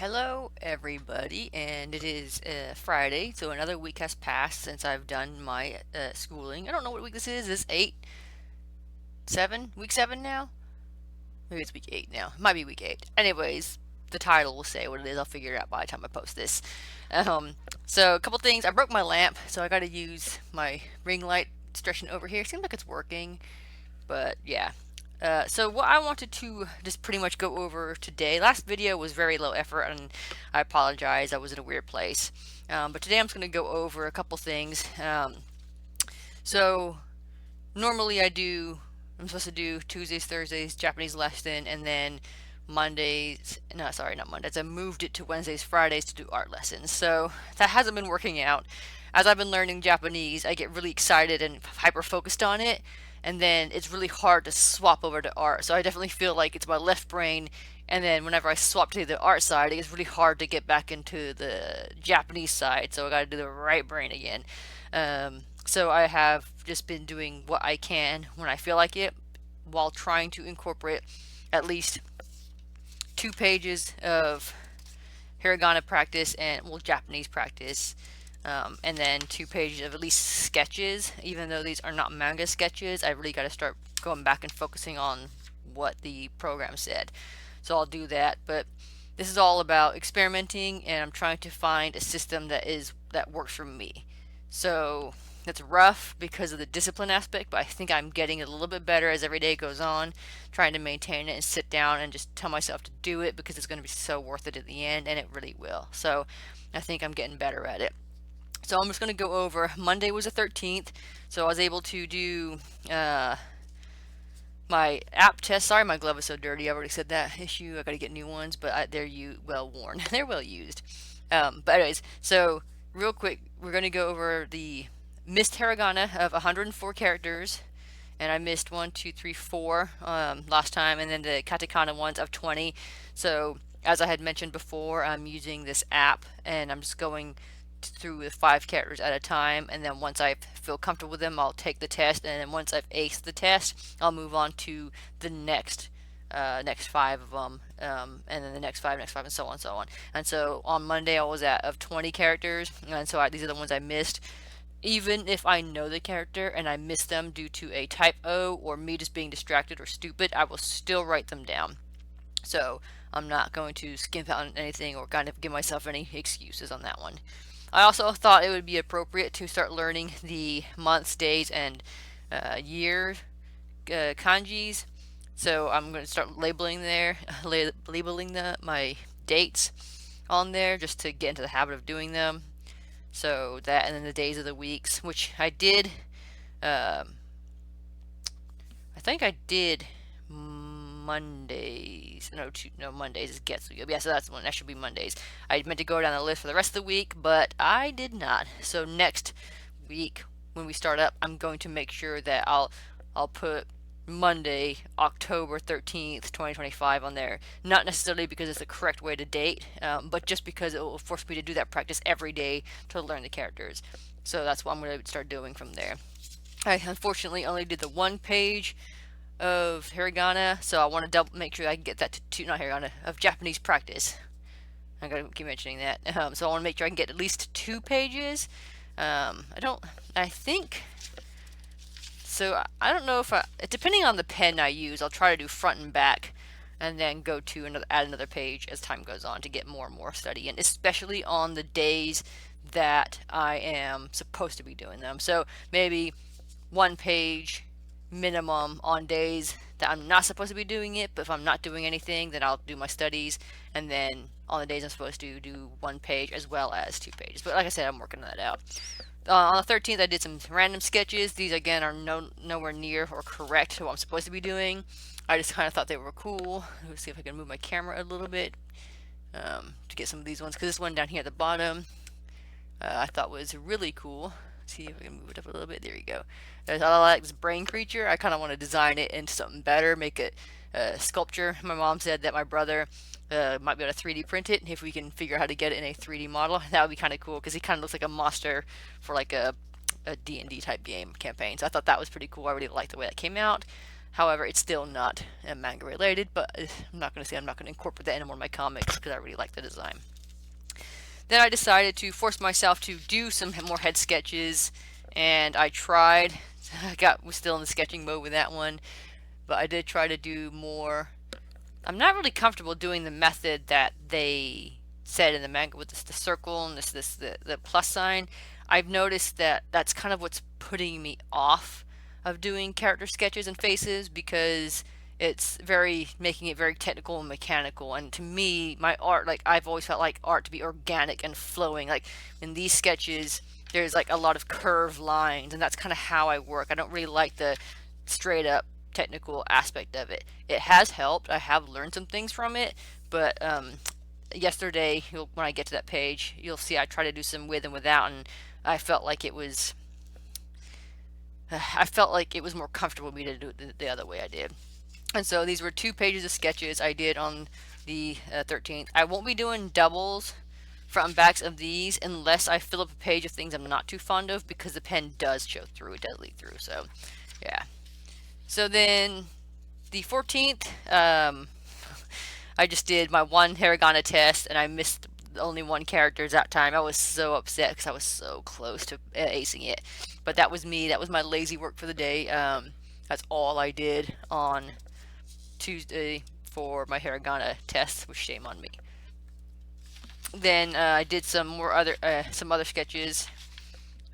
Hello, everybody, and it is Friday, so another week has passed since I've done my schooling. I don't know what week this is. Is this 8, 7? Week 7 now? Maybe it's week 8 now. It might be week 8. Anyways, the title will say what it is. I'll figure it out by the time I post this. Um, so, a couple things. I broke my lamp, so I got to use my ring light stretching over here. Seems like it's working, but yeah. So what I wanted to just pretty much go over today, last video was very low effort and I apologize, I was in a weird place. But today I'm just going to go over a couple things. So normally I'm supposed to do Tuesdays, Thursdays, Japanese lesson, and then Mondays, no, sorry, not Mondays. I moved it to Wednesdays, Fridays to do art lessons. So that hasn't been working out. As I've been learning Japanese, I get really excited and hyper focused on it, and then it's really hard to swap over to art. So I definitely feel like it's my left brain, and then whenever I swap to the art side, it's really hard to get back into the Japanese side. So I got to do the right brain again. So I have just been doing what I can when I feel like it, while trying to incorporate at least 2 pages of hiragana practice and Japanese practice, and then 2 pages of at least sketches. Even though these are not manga sketches, I really got to start going back and focusing on what the program said. So I'll do that, but this is all about experimenting, and I'm trying to find a system that works for me. So that's rough because of the discipline aspect, but I think I'm getting a little bit better as every day goes on, trying to maintain it and sit down and just tell myself to do it because it's going to be so worth it at the end, and it really will. So I think I'm getting better at it. So I'm just going to go over. Monday was the 13th, so I was able to do my app test. Sorry, my glove is so dirty. I already said that issue. I got to get new ones, but they're well worn. They're well used. But anyways, so real quick, we're going to go over the missed hiragana of 104 characters, and I missed 1, 2, 3, 4 last time, and then the katakana ones of 20. So as I had mentioned before, I'm using this app, and I'm just going through the 5 characters at a time, and then once I feel comfortable with them, I'll take the test, and then once I've aced the test, I'll move on to the next 5 of them, and then the next 5, and so on and so on. And so on Monday I was at of 20 characters, and so these are the ones I missed. Even if I know the character and I miss them due to a typo or me just being distracted or stupid, I will still write them down. So I'm not going to skimp out on anything or kind of give myself any excuses on that one. I also thought it would be appropriate to start learning the months, days, and year kanjis. So I'm going to start labeling my dates on there just to get into the habit of doing them. So that, and then the days of the weeks, which I did. I think I did Mondays. No, Mondays is Getsu. Yeah, so that's the one. That should be Mondays. I meant to go down the list for the rest of the week, but I did not. So next week, when we start up, I'm going to make sure that I'll put Monday, October 13th, 2025 on there. Not necessarily because it's the correct way to date, but just because it will force me to do that practice every day to learn the characters. So that's what I'm going to start doing from there. I unfortunately only did the 1 page of hiragana, so I want to make sure I can get that to not hiragana, of Japanese practice. I'm gonna keep mentioning that. So I want to make sure I can get at least 2 pages. I think. So I don't know if depending on the pen I use, I'll try to do front and back, and then go to add another page as time goes on to get more and more study, and especially on the days that I am supposed to be doing them. So maybe 1 page minimum on days that I'm not supposed to be doing it, but if I'm not doing anything, then I'll do my studies, and then on the days I'm supposed to do 1 page as well as 2 pages. But like I said, I'm working that out. On the 13th, I did some random sketches. These again are nowhere near or correct to what I'm supposed to be doing. I just kind of thought they were cool. Let's see if I can move my camera a little bit to get some of these ones, because this one down here at the bottom I thought was really cool. See if I can move it up a little bit. There you go. I like this brain creature. I kind of want to design it into something better, make it a sculpture. My mom said that my brother might be able to 3D print it. If we can figure out how to get it in a 3D model, that would be kind of cool, because he kind of looks like a monster for like a D&D type game campaign. So I thought that was pretty cool. I really liked the way that came out. However, it's still not manga related, but I'm not going to say I'm not going to incorporate that in one of my comics because I really like the design. Then I decided to force myself to do some more head sketches, and I tried. Was still in the sketching mode with that one, but I did try to do more. I'm not really comfortable doing the method that they said in the manga with the circle and the plus sign. I've noticed that that's kind of what's putting me off of doing character sketches and faces, because it's very making it very technical and mechanical. And to me, my art, like, I've always felt like art to be organic and flowing. Like in these sketches, there's like a lot of curved lines, and that's kind of how I work. I don't really like the straight up technical aspect of it. It has helped. I have learned some things from it, but yesterday, when I get to that page, you'll see I try to do some with and without, and I felt like it was more comfortable for me to do it the other way I did. And so these were 2 pages of sketches I did on the 13th. I won't be doing doubles front and backs of these unless I fill up a page of things I'm not too fond of, because the pen does show through. It does leak through. So, yeah. So then the 14th, I just did my one hiragana test, and I missed only one character that time. I was so upset because I was so close to acing it. But that was me. That was my lazy work for the day. That's all I did on Tuesday for my hiragana test, which shame on me. Then I did some other sketches.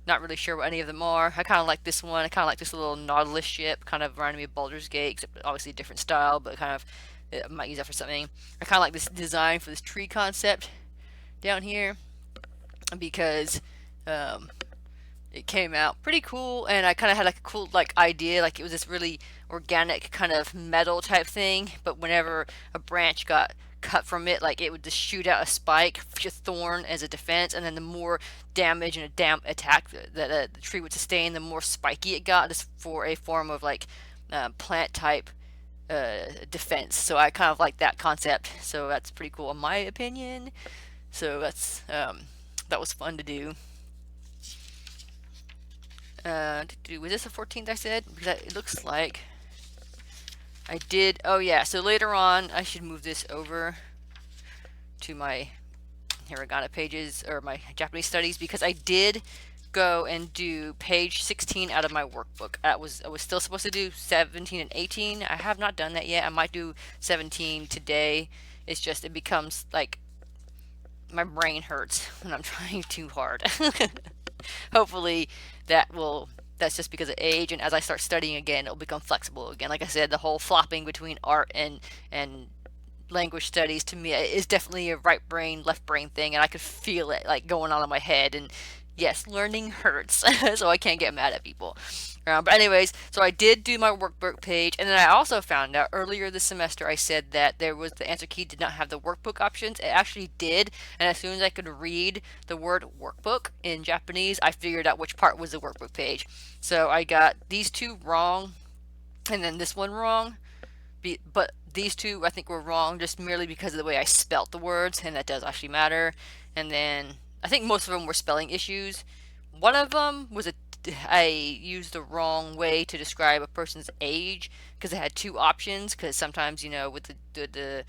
Not really sure what any of them are. I kind of like this one. I kind of like this little Nautilus ship. Kind of reminded me of Baldur's Gate, except obviously a different style, but kind of I might use that for something. I kind of like this design for this tree concept down here, because it came out pretty cool, and I kind of had like a cool idea, like it was this really organic kind of metal type thing, but whenever a branch got cut from it, like it would just shoot out a spike, a thorn as a defense, and then the more damage and a attack that the tree would sustain, the more spiky it got, just for a form of like plant type defense. So I kind of like that concept, so that's pretty cool in my opinion. So that was fun to do. Was this the 14th I said? Because it looks like I did. Oh yeah, so later on I should move this over to my hiragana pages, or my Japanese studies, because I did go and do page 16 out of my workbook. I was still supposed to do 17 and 18. I have not done that yet. I might do 17 today. It's just it becomes like my brain hurts when I'm trying too hard. Hopefully that's just because of age, and as I start studying again, it'll become flexible again. Like I said, the whole flopping between art and language studies to me is definitely a right brain left brain thing, and I could feel it like going on in my head. And yes, learning hurts, so I can't get mad at people. But anyways, so I did do my workbook page, and then I also found out earlier this semester I said that the answer key did not have the workbook options. It actually did, and as soon as I could read the word workbook in Japanese, I figured out which part was the workbook page. So I got these 2 wrong, and then this one wrong, but these 2 I think were wrong just merely because of the way I spelt the words, and that does actually matter. And then I think most of them were spelling issues. One of them was I used the wrong way to describe a person's age, because it had 2 options, because sometimes, with the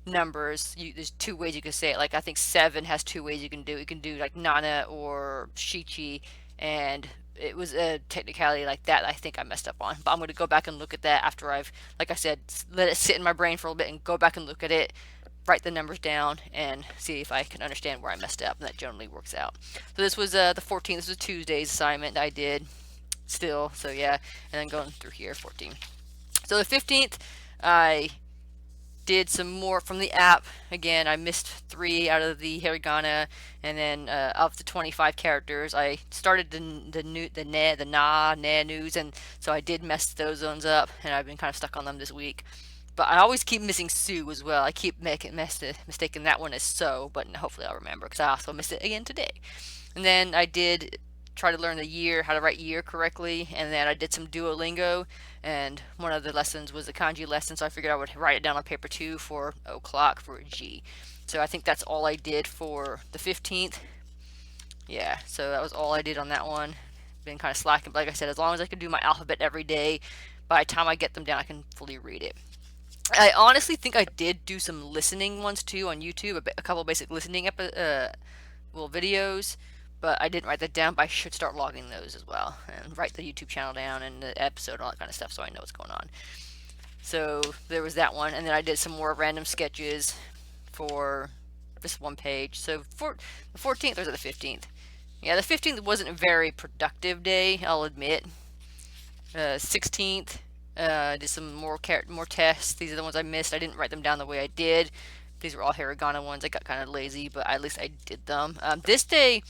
numbers, there's 2 ways you can say it. Like I think 7 has 2 ways you can do it. You can do like Nana or Shichi, and it was a technicality like that I think I messed up on. But I'm going to go back and look at that after I've, like I said, let it sit in my brain for a little bit and go back and look at it, write the numbers down, and see if I can understand where I messed up, and that generally works out. So this was the 14th. This was Tuesday's assignment I did still, so yeah, and then going through here, 14. So the 15th, I did some more from the app. Again, I missed 3 out of the hiragana, and then of the 25 characters, I started the na news, and so I did mess those ones up, and I've been kind of stuck on them this week. But I always keep missing Sue as well. I keep mistaking that one as So, but hopefully I'll remember, because I also missed it again today. And then I did try to learn how to write year correctly, and then I did some Duolingo, and one of the lessons was a kanji lesson, so I figured I would write it down on paper too for o'clock for a G. So I think that's all I did for the 15th. Yeah, so that was all I did on that one. Been kind of slacking, but like I said, as long as I could do my alphabet every day by the time I get them down, I can fully read it. I honestly think I did do some listening ones too on YouTube, a couple basic listening videos, but I didn't write that down. But I should start logging those as well and write the YouTube channel down and the episode and all that kind of stuff, so I know what's going on. So there was that one, and then I did some more random sketches for this one page. So for the 14th or the 15th? Yeah, the 15th wasn't a very productive day, I'll admit. 16th, did some more tests. These are the ones I missed. I didn't write them down the way I did. These were all hiragana ones. I got kind of lazy, but at least I did them. This day,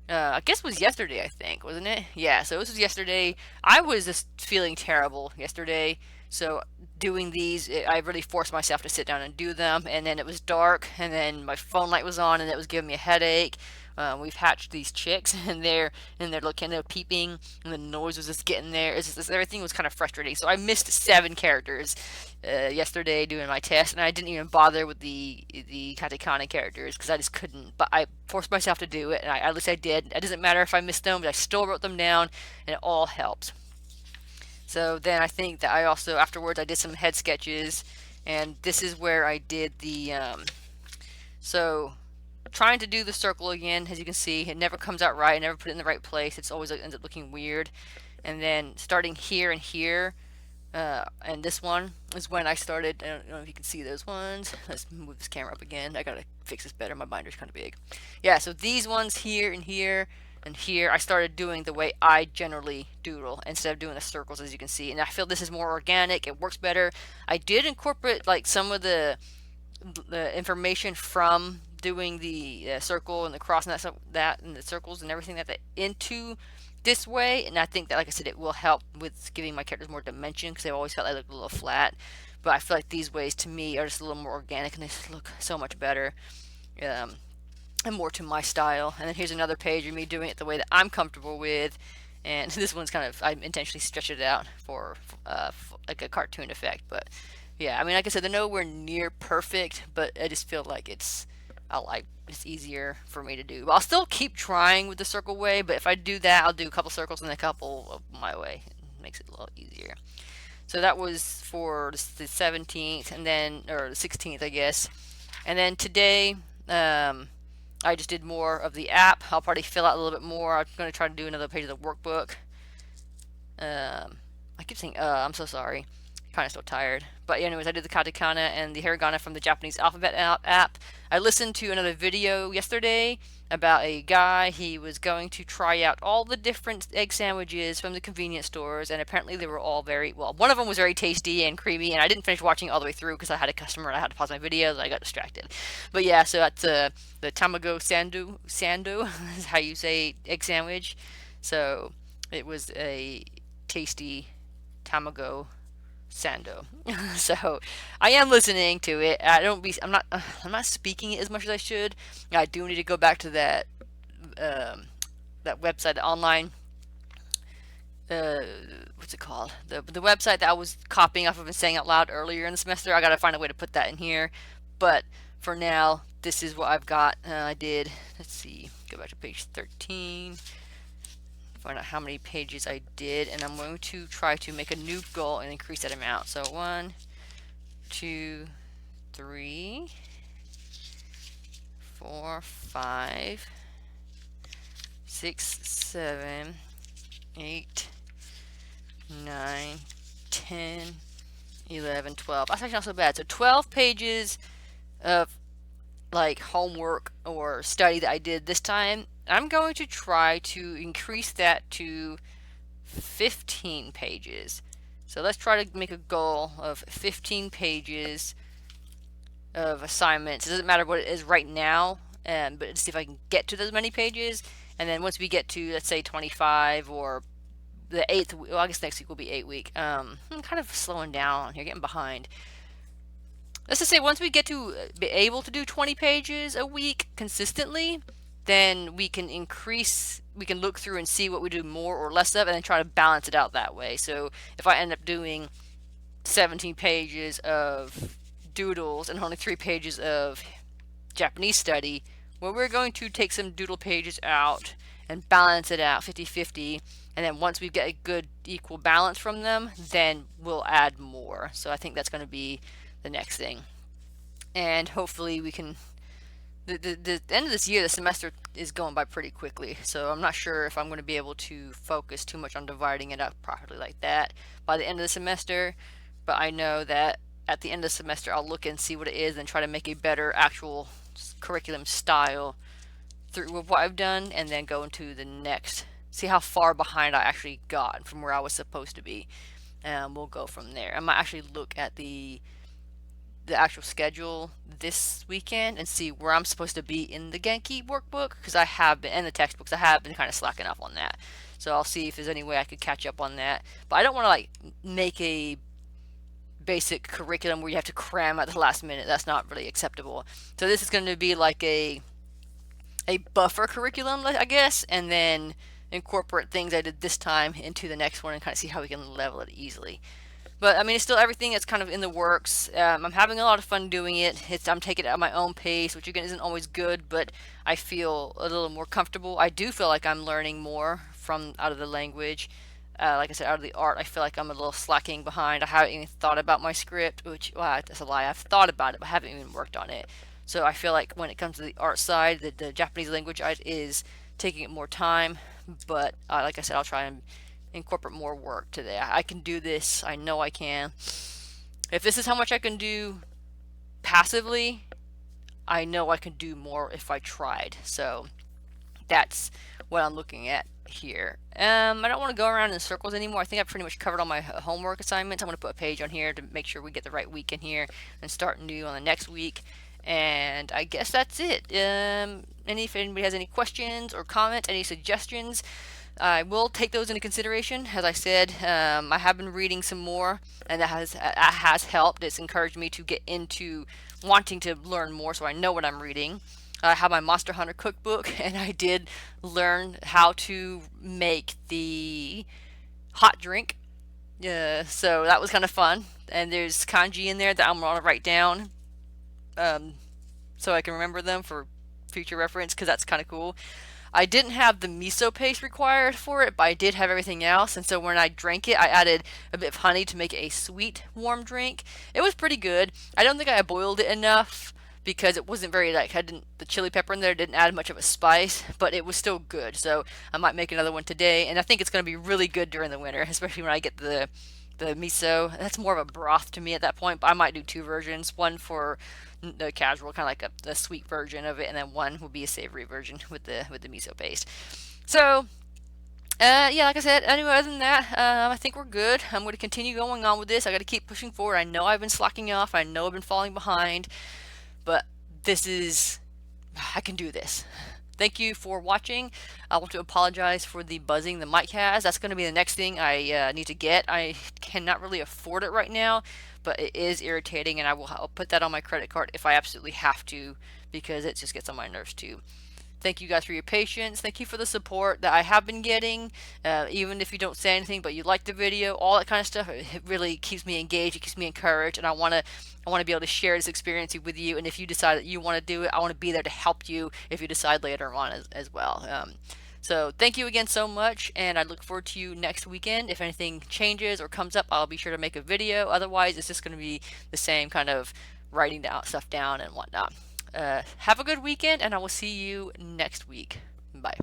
I guess it was yesterday, I think, wasn't it? Yeah, so this was yesterday. I was just feeling terrible yesterday, so doing these, I really forced myself to sit down and do them, and then it was dark, and then my phone light was on, and it was giving me a headache. We've hatched these chicks, and they're looking, they're peeping, and the noise was just getting there. Everything was kind of frustrating. So I missed 7 characters yesterday doing my test, and I didn't even bother with the katakana characters because I just couldn't. But I forced myself to do it, and at least I did. It doesn't matter if I missed them, but I still wrote them down, and it all helps. So then I think that I also afterwards I did some head sketches, and this is where I did the so trying to do the circle again. As you can see, it never comes out right. I never put it in the right place. It's always ends up looking weird. And then starting here and here, and this one is when I started. I don't know if you can see those ones. Let's move this camera up again. I gotta fix this better. My binder's kind of big. Yeah, so these ones here and here and here, I started doing the way I generally doodle instead of doing the circles, as you can see. And I feel this is more organic. It works better. I did incorporate like some of the information from doing the circle and the cross and that and the circles and everything that into this way, and I think that, like I said, it will help with giving my characters more dimension because they've always felt like they look a little flat. But I feel like these ways to me are just a little more organic and they just look so much better, and more to my style. And then here's another page of me doing it the way that I'm comfortable with, and this one's kind of, I intentionally stretched it out for like a cartoon effect. But yeah, I mean, like I said, they're nowhere near perfect, but I just feel like it's easier for me to do. But I'll still keep trying with the circle way, but if I do that, I'll do a couple circles and a couple of my way. It makes it a little easier. So that was for the 17th, and then, or the 16th, I guess. And then today, I just did more of the app. I'll probably fill out a little bit more. I'm going to try to do another page of the workbook. I keep saying, I'm so sorry. Kind of still tired. But anyways, I did the katakana and the hiragana from the Japanese alphabet app. I listened to another video yesterday about a guy. He was going to try out all the different egg sandwiches from the convenience stores, and apparently they were all very, well, one of them was very tasty and creamy, and I didn't finish watching it all the way through because I had a customer and I had to pause my video, and I got distracted. But yeah, so that's the tamago sando is how you say egg sandwich. So it was a tasty tamago sando. So I am listening to it. I'm not speaking it as much as I should. I do need to go back to that website, the online what's it called, the website that I was copying off of and saying out loud earlier in the semester. I gotta find a way to put that in here, but for now this is what I've got. I did, let's see, go back to page 13, find out how many pages I did, and I'm going to try to make a new goal and increase that amount. So 1, 2, 3, 4, 5, 6, 7, 8, 9, 10, 11, 12. That's actually not so bad. So 12 pages of like homework or study that I did this time. I'm going to try to increase that to 15 pages. So let's try to make a goal of 15 pages of assignments. It doesn't matter what it is right now, but see if I can get to those many pages. And then once we get to, let's say, 25 or the 8th, well, I guess next week will be 8 week. I'm kind of slowing down here, getting behind. Let's just say once we get to be able to do 20 pages a week consistently, then we can look through and see what we do more or less of, and then try to balance it out that way. So if I end up doing 17 pages of doodles and only 3 pages of Japanese study, well, we're going to take some doodle pages out and balance it out 50-50, And then once we get a good equal balance from them, then we'll add more. So I think that's going to be the next thing. And hopefully we can the end of this year, the semester is going by pretty quickly. So I'm not sure if I'm going to be able to focus too much on dividing it up properly like that by the end of the semester. But I know that at the end of the semester, I'll look and see what it is and try to make a better actual curriculum style through what I've done, and then go into the next. See how far behind I actually got from where I was supposed to be. And we'll go from there. I might actually look at the actual schedule this weekend and see where I'm supposed to be in the Genki workbook, because I have been, and the textbooks, I have been kind of slacking up on that. So I'll see if there's any way I could catch up on that. But I don't want to like make a basic curriculum where you have to cram at the last minute. That's not really acceptable. So this is going to be like a buffer curriculum, I guess, and then incorporate things I did this time into the next one and kind of see how we can level it easily. But I mean, it's still everything that's kind of in the works. I'm having a lot of fun doing it. I'm taking it at my own pace, which again isn't always good, but I feel a little more comfortable. I do feel like I'm learning more from out of the language. Like I said, out of the art, I feel like I'm a little slacking behind. I haven't even thought about my script, which, well, that's a lie. I've thought about it, but haven't even worked on it. So I feel like when it comes to the art side, the Japanese language is taking it more time. But like I said, I'll try and incorporate more work to that. I can do this. I know I can. If this is how much I can do passively, I know I can do more if I tried. So that's what I'm looking at here. I don't want to go around in circles anymore. I think I've pretty much covered all my homework assignments. I'm going to put a page on here to make sure we get the right week in here and start new on the next week. And I guess that's it. If anybody has any questions or comments, any suggestions, I will take those into consideration. As I said, I have been reading some more, and that has helped. It's encouraged me to get into wanting to learn more, so I know what I'm reading. I have my Monster Hunter cookbook, and I did learn how to make the hot drink. So that was kind of fun. And there's kanji in there that I'm going to write down, so I can remember them for future reference, because that's kind of cool. I didn't have the miso paste required for it, but I did have everything else. And so when I drank it, I added a bit of honey to make it a sweet, warm drink. It was pretty good. I don't think I boiled it enough because it wasn't very, like, the chili pepper in there didn't add much of a spice, but it was still good. So I might make another one today. And I think it's going to be really good during the winter, especially when I get the miso. That's more of a broth to me at that point, but I might do two versions. One for the casual, kind of like a sweet version of it, and then one will be a savory version with the miso paste. So yeah, like I said, anyway, other than that, I think we're good. I'm going to continue going on with this. I got to keep pushing forward. I know I've been slacking off. I know I've been falling behind, but I can do this. Thank you for watching. I want to apologize for the buzzing the mic has. That's going to be the next thing I need to get. I cannot really afford it right now, but it is irritating, and I'll put that on my credit card if I absolutely have to, because it just gets on my nerves too. Thank you guys for your patience. Thank you for the support that I have been getting. Even if you don't say anything, but you like the video, all that kind of stuff, it really keeps me engaged. It keeps me encouraged, and I want to be able to share this experience with you. And if you decide that you want to do it, I want to be there to help you if you decide later on as well. So thank you again so much, and I look forward to you next weekend. If anything changes or comes up, I'll be sure to make a video. Otherwise, it's just going to be the same kind of writing stuff down and whatnot. Have a good weekend, and I will see you next week. Bye.